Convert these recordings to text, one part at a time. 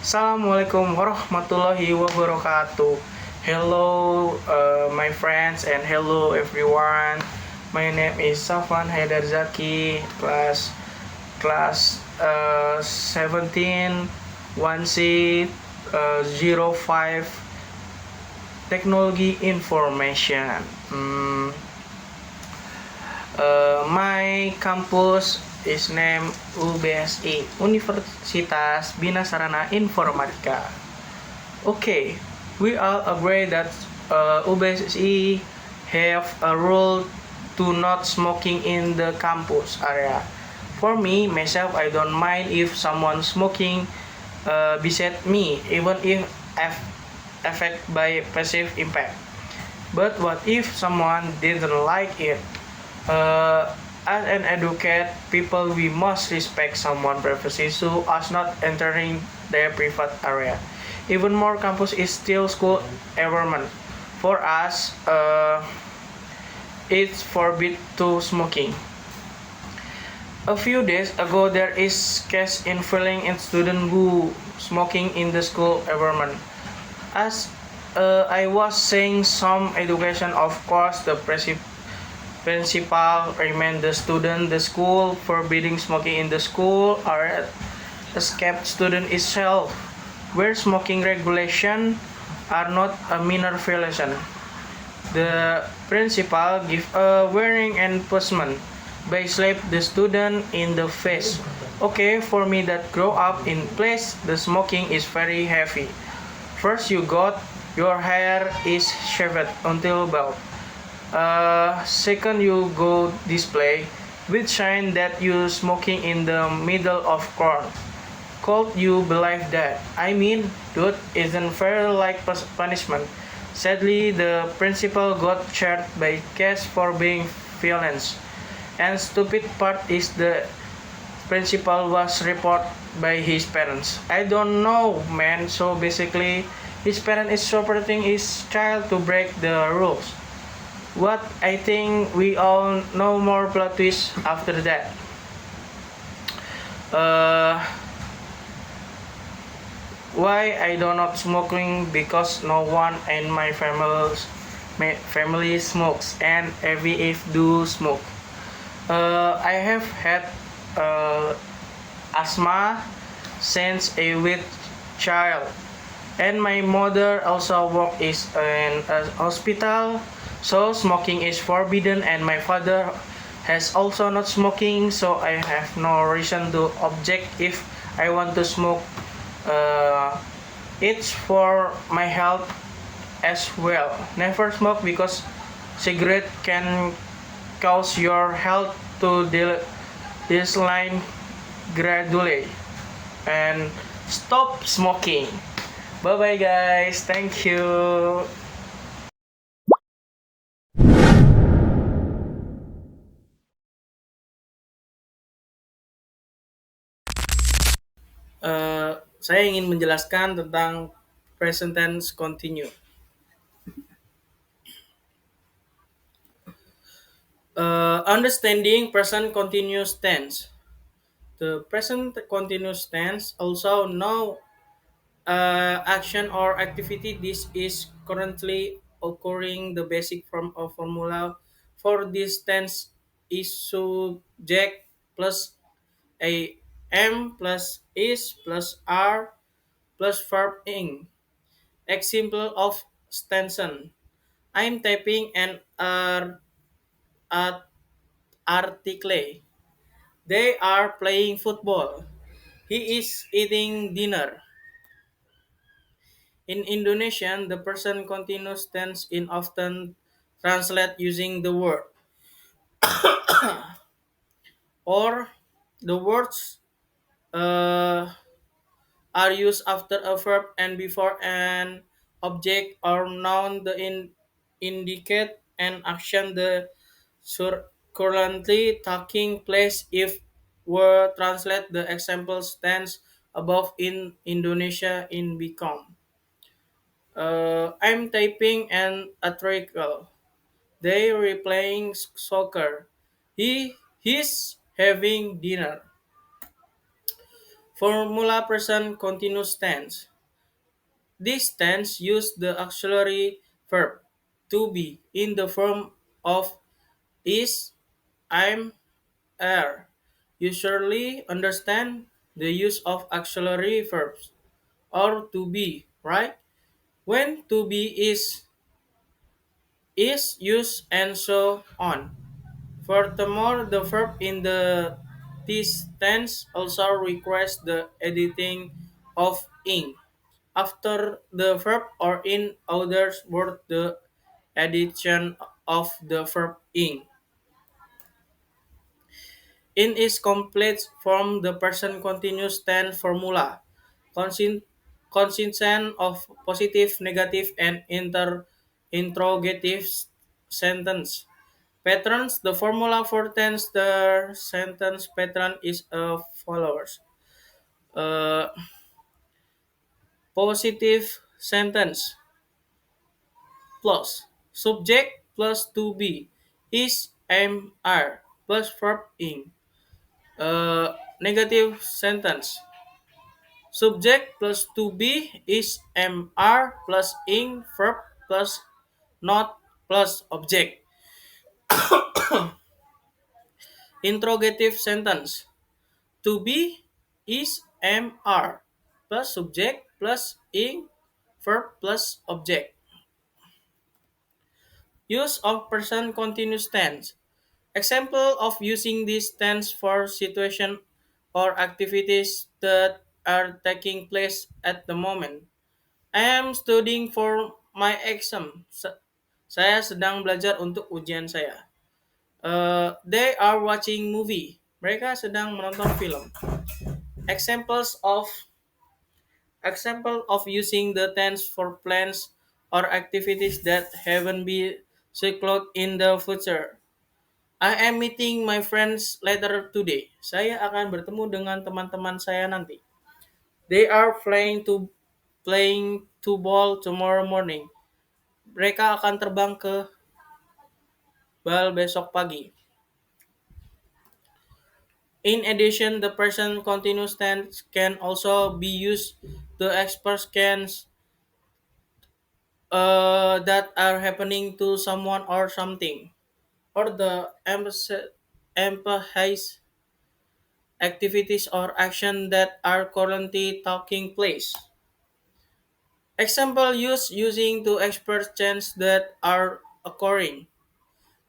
Assalamualaikum warahmatullahi wabarakatuh. Hello, my friends, and hello, everyone. My name is Safwan Haidar Zaki, class 17 1C 05 Technology Information. My campus is named UBSI, Universitas Bina Sarana Informatika. Okay, we all agree that UBSI have a rule to not smoking in the campus area. For me, myself, I don't mind if someone smoking beside me, even if affect by passive impact. But what if someone didn't like it? As an educate people, we must respect someone's privacy so as not entering their private area. Even more, campus is still school environment. For us, it's forbid to smoking. A few days ago, there is case in filling in student who smoking in the school environment. As I was saying, some education, of course, the principal remind the student the school forbidding smoking in the school or escaped student itself, where smoking regulation are not a minor violation. The principal give a warning and punishment by slap the student in the face. Okay, for me that grow up in place, the smoking is very heavy. First you got your hair is shaved until bald. Second you go display with sign that you smoking in the middle of corn. Could you believe that? I mean, dude, isn't fair like punishment. Sadly, the principal got charged by case for being violent. And stupid part is the principal was reported by his parents. I don't know, man. So basically, his parent is supporting his child to break the rules. What I think we all know more plot twist after that. Uh, Why I do not smoking? Because no one in my family smokes, and every if do smoke. I have had uh, asthma since a wee child, and my mother also work is in a hospital, so smoking is forbidden. And my father has also not smoking, so I have no reason to object if I want to smoke. uh, it's for my health as well. Never smoke because cigarette can cause your health to decline gradually. And stop smoking. Bye bye guys. Thank you. Saya ingin menjelaskan tentang present tense continue. Understanding present continuous tense. The present continuous tense, also known action or activity, this is currently occurring. The basic form of formula for this tense is subject plus a m plus is plus r plus verb ing. Example of stanson: I'm typing an article. They are playing football. He is eating dinner. In Indonesian, the present continuous tense in often translate using the word or the words uh, are used after a verb and before an object or noun the indicate an action the currently taking place. If were translate the example tense above in Indonesia in become I'm typing an article. They replaying soccer. He's having dinner. Formula present continuous tense. This tense use the auxiliary verb to be in the form of is, I'm, are. You surely understand the use of auxiliary verbs or to be, right? When to be is used and so on. Furthermore, the verb in the this tense also requires the editing of ing. After the verb or in other words the addition of the verb ing. In its complete form, the present continuous tense formula consist, consistent of positive, negative, and interrogative sentence patterns. The formula for tense the sentence pattern is as follows. Uh, Positive sentence plus subject plus to be is am are plus verb ing. Negative sentence subject plus to be is mr plus ing verb plus not plus object. Interrogative sentence to be is mr plus subject plus ing verb plus object. Use of present continuous tense. Example of using this tense for situation or activities that are taking place at the moment. I am studying for my exam. Saya sedang belajar untuk ujian saya. They are watching movie. Mereka sedang menonton film. Examples of using the tense for plans or activities that haven't been scheduled in the future. I am meeting my friends later today. Saya akan bertemu dengan teman-teman saya nanti. They are playing to ball tomorrow morning. Mereka akan terbang ke bal besok pagi. In addition, the present continuous tense can also be used to express scans that are happening to someone or something, or the emphasize activities or action that are currently taking place. Example use using to express change that are occurring.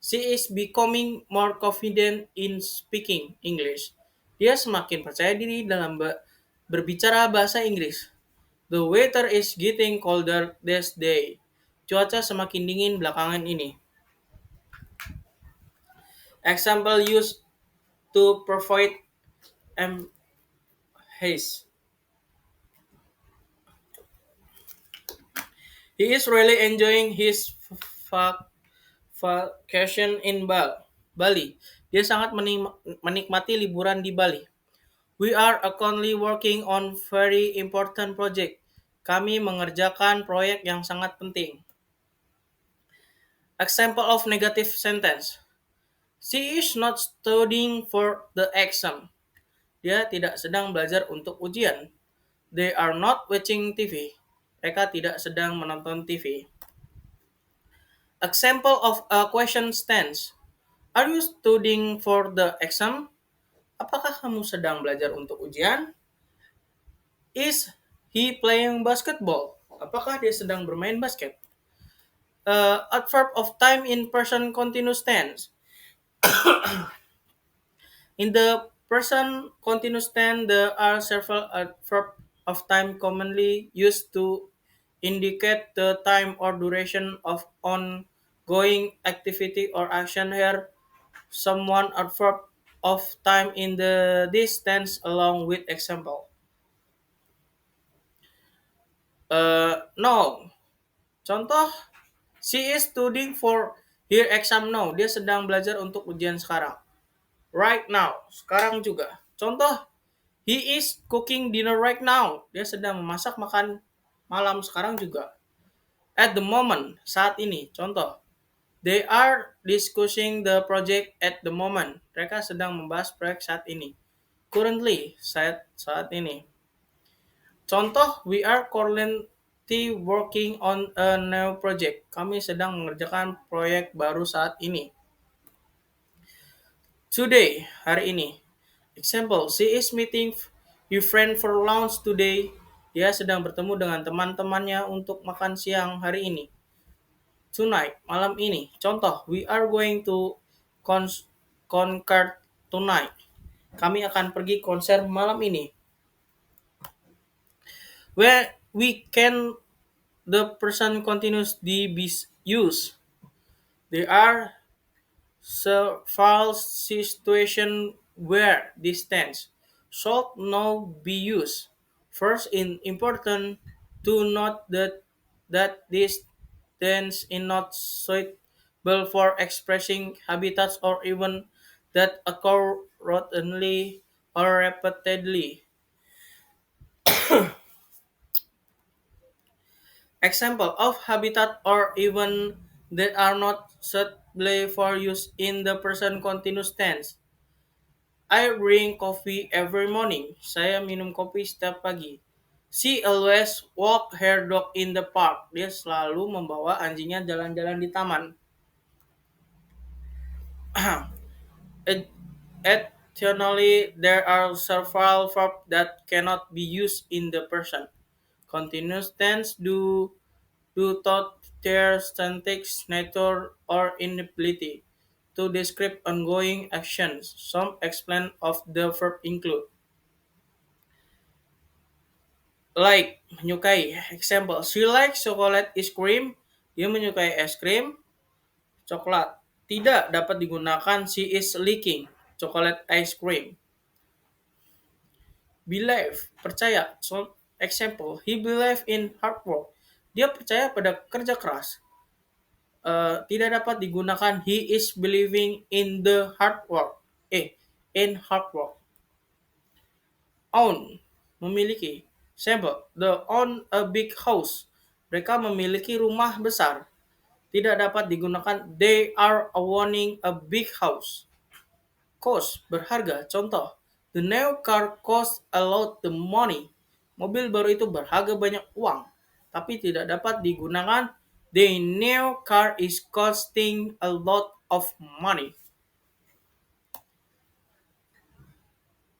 She is becoming more confident in speaking English. Dia semakin percaya diri dalam berbicara bahasa Inggris. The weather is getting colder this day. Cuaca semakin dingin belakangan ini. Example used to provide haze. He is really enjoying his vacation in Bali. Dia sangat menikmati liburan di Bali. We are currently working on very important project. Kami mengerjakan proyek yang sangat penting. Example of negative sentence. She is not studying for the exam. Dia tidak sedang belajar untuk ujian. They are not watching TV. Mereka tidak sedang menonton TV. Example of a question tense. Are you studying for the exam? Apakah kamu sedang belajar untuk ujian? Is he playing basketball? Apakah dia sedang bermain basket? Adverb of time in present continuous tense. In the present continuous tense, there are several adverbs of time commonly used to indicate the time or duration of ongoing activity or action. Here, someone adverb of time in this tense along with example. No. Contoh, she is studying for her exam now. Dia sedang belajar untuk ujian sekarang. Right now. Sekarang juga. Contoh, he is cooking dinner right now. Dia sedang memasak makan malam sekarang juga. At the moment. Saat ini. Contoh, they are discussing the project at the moment. Mereka sedang membahas proyek saat ini. currently, saat ini. Contoh, we are currently working on a new project. Kami sedang mengerjakan proyek baru saat ini. Today, hari ini. Example, she is meeting her friend for lunch today. Dia sedang bertemu dengan teman-temannya untuk makan siang hari ini. Tonight, malam ini. Contoh, we are going to concert tonight. Kami akan pergi konser malam ini. Where we can the person continues the be used. There are several situations where this tense should now be used. First, it's important to note that this tense is not suitable for expressing habitats or even that occur routinely or repeatedly. Example of habitat or even that are not suitable for use in the present continuous tense. I drink coffee every morning. Saya minum kopi setiap pagi. She always walk her dog in the park. Dia selalu membawa anjingnya jalan-jalan di taman. Additionally, there are several verbs that cannot be used in the present continuous tense due to their syntax, nature, or inability to describe ongoing actions. Some explain of the verb include like menyukai. Example, she likes chocolate ice cream. Dia menyukai es krim coklat. Tidak dapat digunakan she is liking chocolate ice cream. Believe, percaya. So, example, he believe in hard work. Dia percaya pada kerja keras. Tidak dapat digunakan he is believing in the hard work. In hard work. Own, memiliki. Example, the own a big house. Mereka memiliki rumah besar. Tidak dapat digunakan they are owning a big house. Cost, berharga. Contoh, the new car cost a lot the money. Mobil baru itu berharga banyak uang, tapi tidak dapat digunakan the new car is costing a lot of money.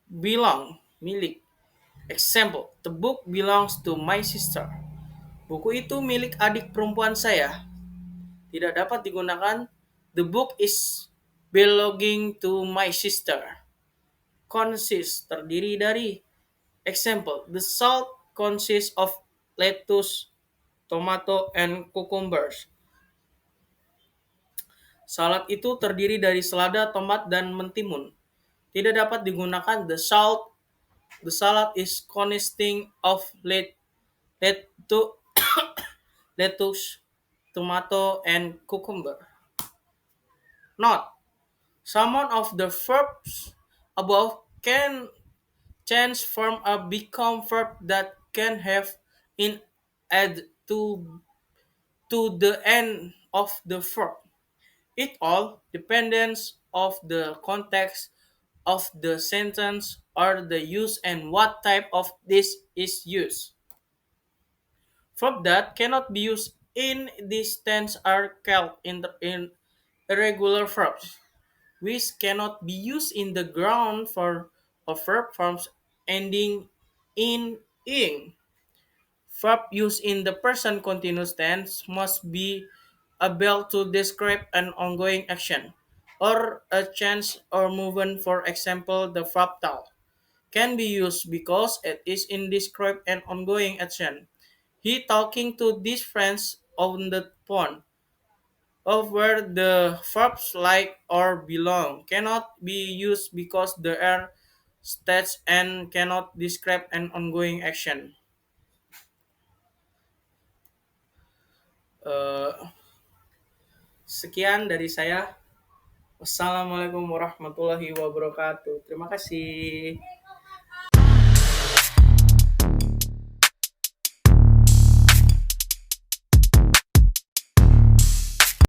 Belong, milik. Example, the book belongs to my sister. Buku itu milik adik perempuan saya. Tidak dapat digunakan the book is belonging to my sister. Consist, terdiri dari. Example, the salad consists of lettuce, tomato, and cucumbers. Salad itu terdiri dari selada, tomat, dan mentimun. Tidak dapat digunakan the salad is consisting of lettuce, tomato, and cucumber. Note, some of the verbs above can change from a become verb that can have in add to the end of the verb. It all depends of the context of the sentence or the use and what type of this is used. Verb that cannot be used in this tense are called in irregular verbs, which cannot be used in the ground for of verb forms ending in ing. Verb used in the present continuous tense must be able to describe an ongoing action or a change or movement. For example, the verb talk can be used because it is in describe an ongoing action. He talking to these friends on the phone. Of where the verbs like or belong cannot be used because they are states and cannot describe an ongoing action. Eh, Sekian dari saya. Wassalamualaikum warahmatullahi wabarakatuh. Terima kasih.